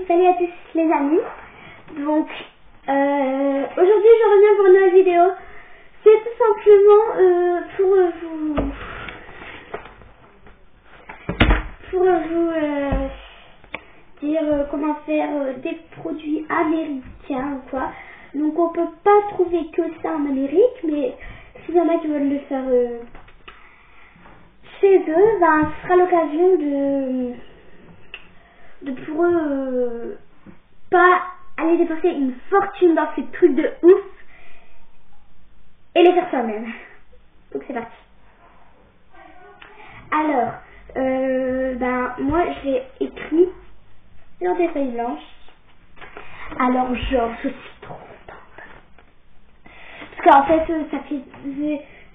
Salut à tous les amis. Donc aujourd'hui je reviens pour une nouvelle vidéo. C'est tout simplement pour vous dire comment faire des produits américains ou quoi. Donc on peut pas trouver que ça en Amérique, mais s'il y en a qui veulent le faire chez eux, ben ce sera l'occasion de pour eux pas aller dépenser une fortune dans ces trucs de ouf et les faire soi-même. Donc c'est parti. Alors ben moi j'ai écrit sur des feuilles blanches. Alors genre je suis trop contente parce qu'en fait ça fait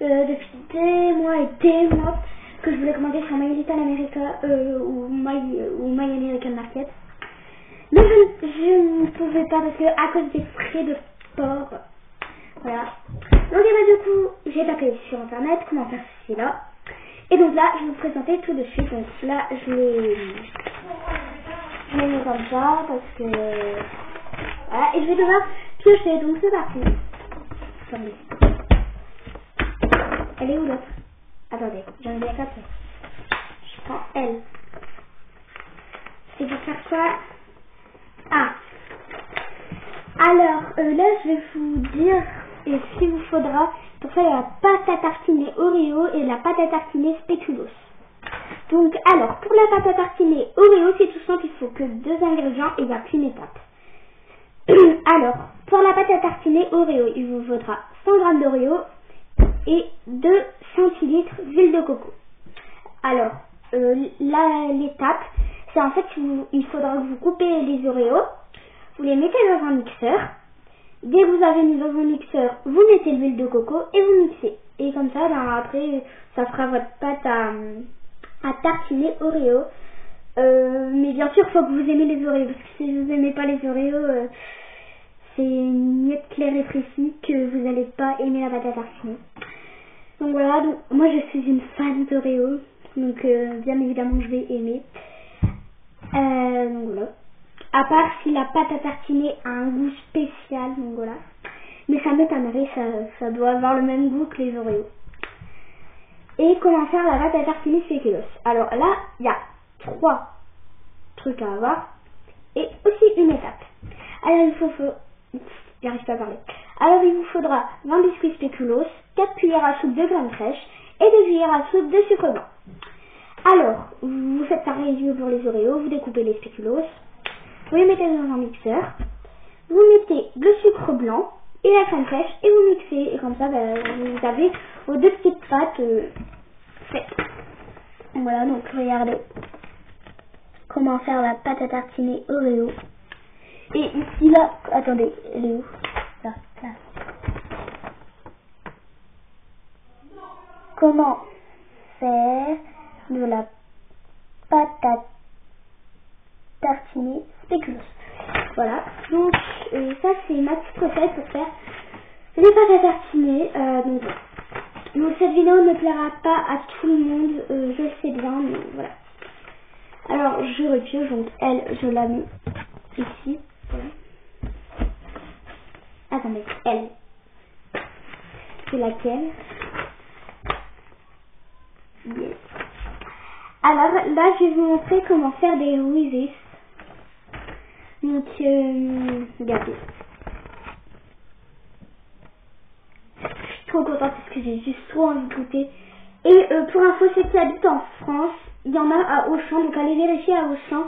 depuis des mois que je voulais commander sur My Little America ou My American Market. Mais je ne pouvais pas parce que à cause des frais de port. Voilà. Donc du coup, j'ai tapé sur internet comment faire ceci là. Et donc là, je vais vous présenter tout de suite. Donc là, je l'ai mis comme ça parce que voilà. Et je vais devoir piocher. Donc c'est parti. Attendez. Elle est où l'autre? Attendez, j'en ai bien capté. Je prends elle. C'est pour faire quoi? Ah. Alors, là, je vais vous dire ce qu'il vous faudra pour faire la pâte à tartiner Oreo et la pâte à tartiner Spéculoos. Donc, alors, pour la pâte à tartiner Oreo, c'est tout simple, il faut que 2 ingrédients et il n'y a qu'une étape. Alors, pour la pâte à tartiner Oreo, il vous faudra 100 g d'Oreo et 2 centilitres d'huile de coco. Alors, l'étape, c'est en fait, il faudra que vous coupez les Oreos, vous les mettez dans un mixeur. Dès que vous avez mis dans un mixeur, vous mettez l'huile de coco et vous mixez. Et comme ça, ben, après, ça fera votre pâte à tartiner Oreo. Mais bien sûr, il faut que vous aimez les Oreos, parce que si vous n'aimez pas les Oreos, c'est net, clair et précis que vous n'allez pas aimer la pâte à tartiner. Donc voilà, donc, moi je suis une fan d'Oreo, donc bien évidemment je vais aimer. Donc voilà. À part si la pâte à tartiner a un goût spécial, donc voilà. Mais ça m'étonnerait, ça doit avoir le même goût que les Oreos. Et comment faire la pâte à tartiner Spéculoos. Alors là, il y a 3 trucs à avoir. Et aussi une étape. Alors j'arrive pas à parler. Alors il vous faudra 20 biscuits Spéculoos, 4 cuillères à soupe de crème fraîche et 2 cuillères à soupe de sucre blanc. Alors, vous faites pareil pour les Oreos, vous découpez les Spéculoos, vous les mettez dans un mixeur, vous mettez le sucre blanc et la crème fraîche et vous mixez. Et comme ça, vous avez vos 2 petites pâtes faites. Voilà, donc regardez comment faire la pâte à tartiner Oreo. Et ici, là, attendez, elle est où? Là. Comment faire de la pâte à tartiner Spéculoos. Voilà, donc ça c'est ma petite recette pour faire les pâtes à tartiner. Donc cette vidéo ne plaira pas à tout le monde, je le sais bien, mais voilà. Alors je repioche, donc elle, je la mets ici. Voilà. Attendez, elle, c'est laquelle? Yes. Alors là je vais vous montrer comment faire des Reese's. Donc regardez. Je suis trop contente parce que j'ai juste trop envie de goûter. Et pour info, ceux qui habitent en France, il y en a à Auchan, donc allez vérifier à Auchan.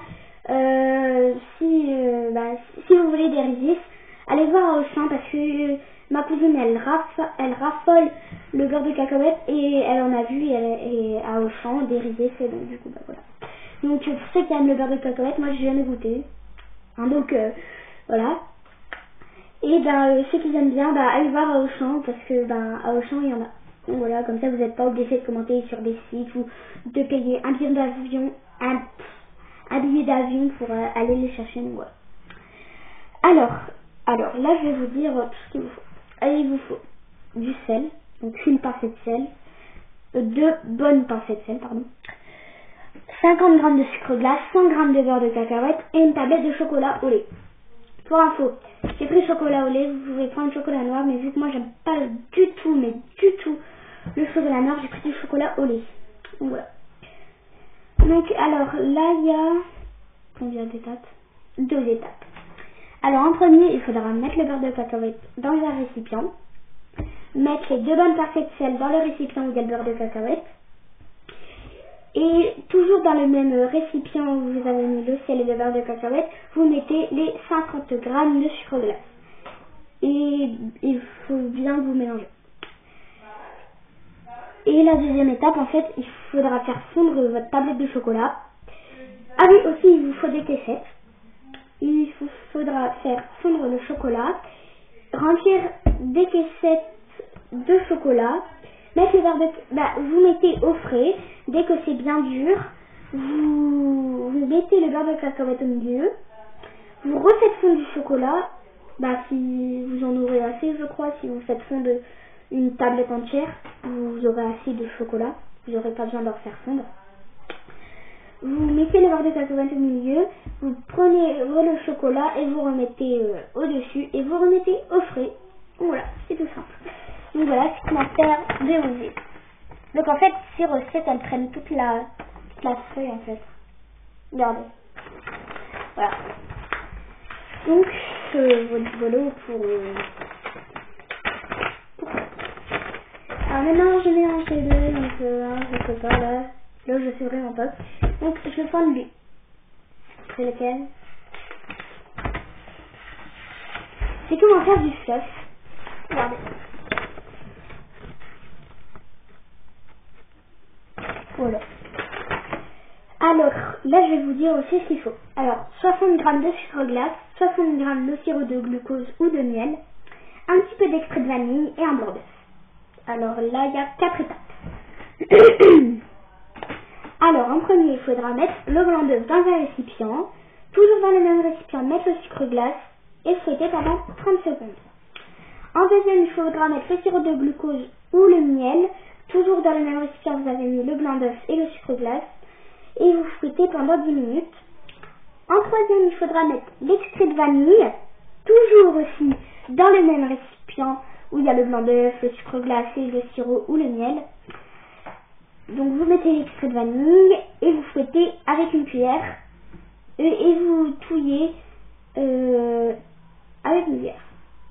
Si vous voulez des Reese's, allez voir à Auchan parce que ma cousine elle raffole le beurre de cacahuète et elle en a vu et à Auchan des Reese's, et donc du coup voilà. Donc pour ceux qui aiment le beurre de cacahuète, moi j'ai jamais goûté. Hein, donc voilà. Et ceux qui aiment bien, allez voir à Auchan parce que à Auchan il y en a. Donc voilà, comme ça vous n'êtes pas obligé de commenter sur des sites ou de payer un billet d'avion pour aller les chercher. Donc voilà. Alors là je vais vous dire tout ce qu'il vous faut. Allez, il vous faut du sel, donc une pincée de sel, 2 bonnes pincées de sel, pardon, 50 g de sucre glace, 100 g de beurre de cacahuète et une tablette de chocolat au lait. Pour info, j'ai pris chocolat au lait, vous pouvez prendre chocolat noir, mais vu que moi j'aime pas du tout, mais du tout, le chocolat noir, j'ai pris du chocolat au lait. Donc voilà. Donc alors là il y a combien d'étapes? 2 étapes. Alors en premier, il faudra mettre le beurre de cacahuète dans un récipient, mettre les 2 bonnes parties de sel dans le récipient où il y a le beurre de cacahuète, et toujours dans le même récipient où vous avez mis le sel et le beurre de cacahuète, vous mettez les 50 g de sucre glace. Et il faut bien que vous mélangez. Et la deuxième étape, en fait, il faudra faire fondre votre tablette de chocolat. Ah oui, aussi, il vous faut des caissettes. Il vous faudra faire fondre le chocolat, remplir des caissettes de chocolat, mettre le beurre de... vous mettez au frais. Dès que c'est bien dur, vous mettez le beurre de cacahuète au milieu. Vous refaites fondre du chocolat. Si vous en aurez assez, je crois, si vous faites fondre une tablette entière, vous aurez assez de chocolat. Vous n'aurez pas besoin de le refaire fondre. Vous mettez le beurre de cacahuète au milieu, vous prenez le chocolat et vous remettez au-dessus et vous remettez au frais. Voilà, c'est tout simple. Donc voilà, c'est comment faire des rosés. Donc en fait, ces recettes, elles prennent toute la feuille en fait. Regardez. Voilà. Donc, votre bolo pour alors maintenant, je mélange les deux, donc je sais pas là. Là, je sais vraiment pas. Donc, je vais prendre lui. C'est lequel? C'est comment faire du fluff. Regardez. Voilà. Alors, là, je vais vous dire aussi ce qu'il faut. Alors, 60 g de sucre glace, 60 g de sirop de glucose ou de miel, un petit peu d'extrait de vanille et un blanc d'œuf. Alors là, il y a 4 étapes. Alors, en premier, il faudra mettre le blanc d'œuf dans un récipient. Toujours dans le même récipient, mettre le sucre glace et fouetter pendant 30 secondes. En deuxième, il faudra mettre le sirop de glucose ou le miel. Toujours dans le même récipient, vous avez mis le blanc d'œuf et le sucre glace. Et vous fouettez pendant 10 minutes. En troisième, il faudra mettre l'extrait de vanille. Toujours aussi dans le même récipient où il y a le blanc d'œuf, le sucre glacé, le sirop ou le miel. Donc vous mettez l'extrait de vanille et vous fouettez avec une cuillère et vous touillez avec une cuillère.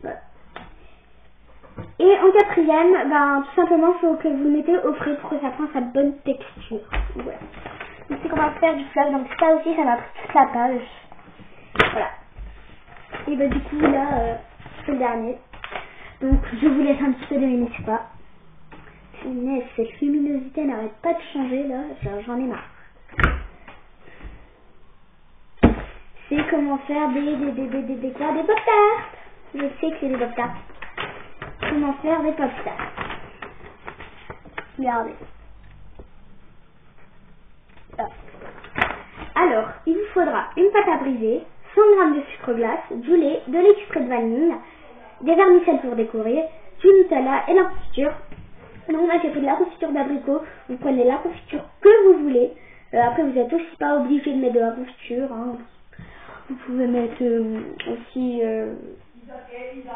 Voilà. Et en quatrième, tout simplement, il faut que vous le mettez au frais pour que ça prenne sa bonne texture. Voilà. Donc c'est comment faire du fluff. Donc ça aussi, ça m'a pris toute la page. Voilà. Et du coup, là, c'est le dernier. Donc je vous laisse un petit peu deviner c'est quoi. Mais cette luminosité n'arrête pas de changer là, j'en ai marre. C'est comment faire des pop-tarts. Je sais que c'est des pop-tarts. Comment faire des pop-tarts. Regardez. Alors, il vous faudra une pâte à briser, 100 g de sucre glace, du lait, de l'extrait de vanille, des vermicelles pour décorer, du Nutella et la confiture. Donc là j'ai pris de la confiture d'abricot, vous prenez la confiture que vous voulez. Après vous n'êtes aussi pas obligé de mettre de la confiture. Hein. Vous pouvez mettre aussi,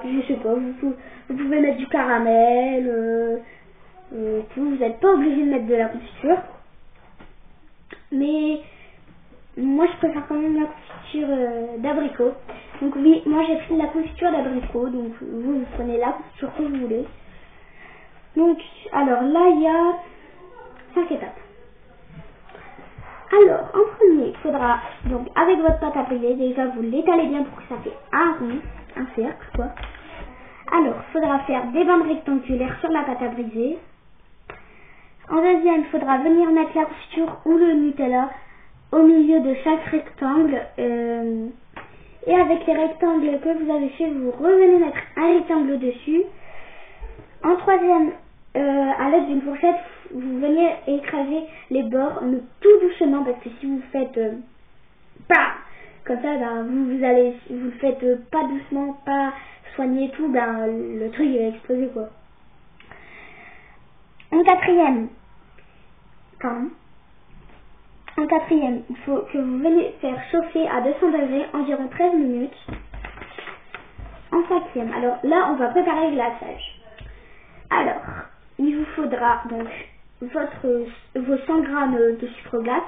je sais pas, vous pouvez mettre du caramel, vous n'êtes pas obligé de mettre de la confiture. Mais moi je préfère quand même la confiture d'abricot. Donc oui, moi j'ai pris de la confiture d'abricot, donc vous prenez la confiture que vous voulez. Donc, alors là il y a 5 étapes. Alors, en premier, il faudra, donc avec votre pâte à briser, déjà vous l'étalez bien pour que ça fait un rond, un cercle quoi. Alors, il faudra faire des bandes rectangulaires sur la pâte à briser. En deuxième, il faudra venir mettre la confiture ou le Nutella au milieu de chaque rectangle. Et avec les rectangles que vous avez fait, vous revenez mettre un rectangle au-dessus. En troisième, à l'aide d'une fourchette, vous venez écraser les bords, mais tout doucement, parce que si vous faites comme ça, vous le faites pas doucement, pas soigné et tout, le truc il va exploser quoi. En quatrième, En quatrième, il faut que vous veniez faire chauffer à 200 degrés environ 13 minutes. En cinquième, alors là, on va préparer le glaçage. Alors, il vous faudra donc vos 100 g de sucre glace.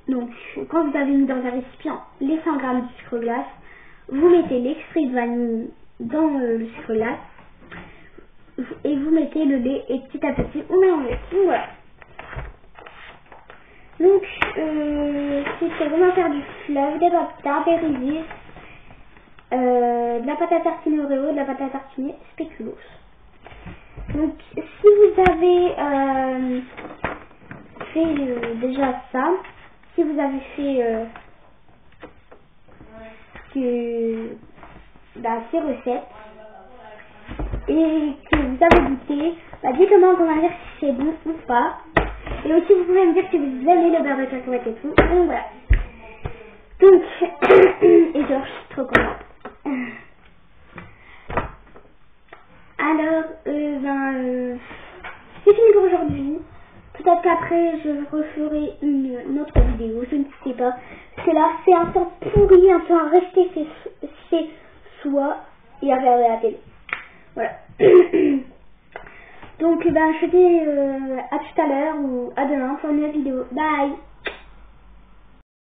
Donc, quand vous avez mis dans un récipient les 100 g de sucre glace, vous mettez l'extrait de vanille dans le sucre glace et vous mettez le lait et petit à petit vous mélangez. Donc voilà. Donc, c'est vraiment faire du fluff, des pâtes, des rizies, de la pâte à tartiner Oreo, de la pâte à tartiner spéculoos. Donc, si vous avez fait déjà ça, si vous avez fait ces recettes et que vous avez goûté, dites-le moi en commentaire si c'est bon ou pas. Et aussi, vous pouvez me dire si vous aimez le beurre de cacahuète et tout. Donc voilà. Donc, et genre, je suis trop contente. Alors, c'est fini pour aujourd'hui. Peut-être qu'après, je referai une autre vidéo, je ne sais pas. Parce que là, c'est un temps pourri, un temps à rester chez soi et à regarder la télé. Voilà. Donc, je te dis à tout à l'heure ou à demain pour une nouvelle vidéo. Bye!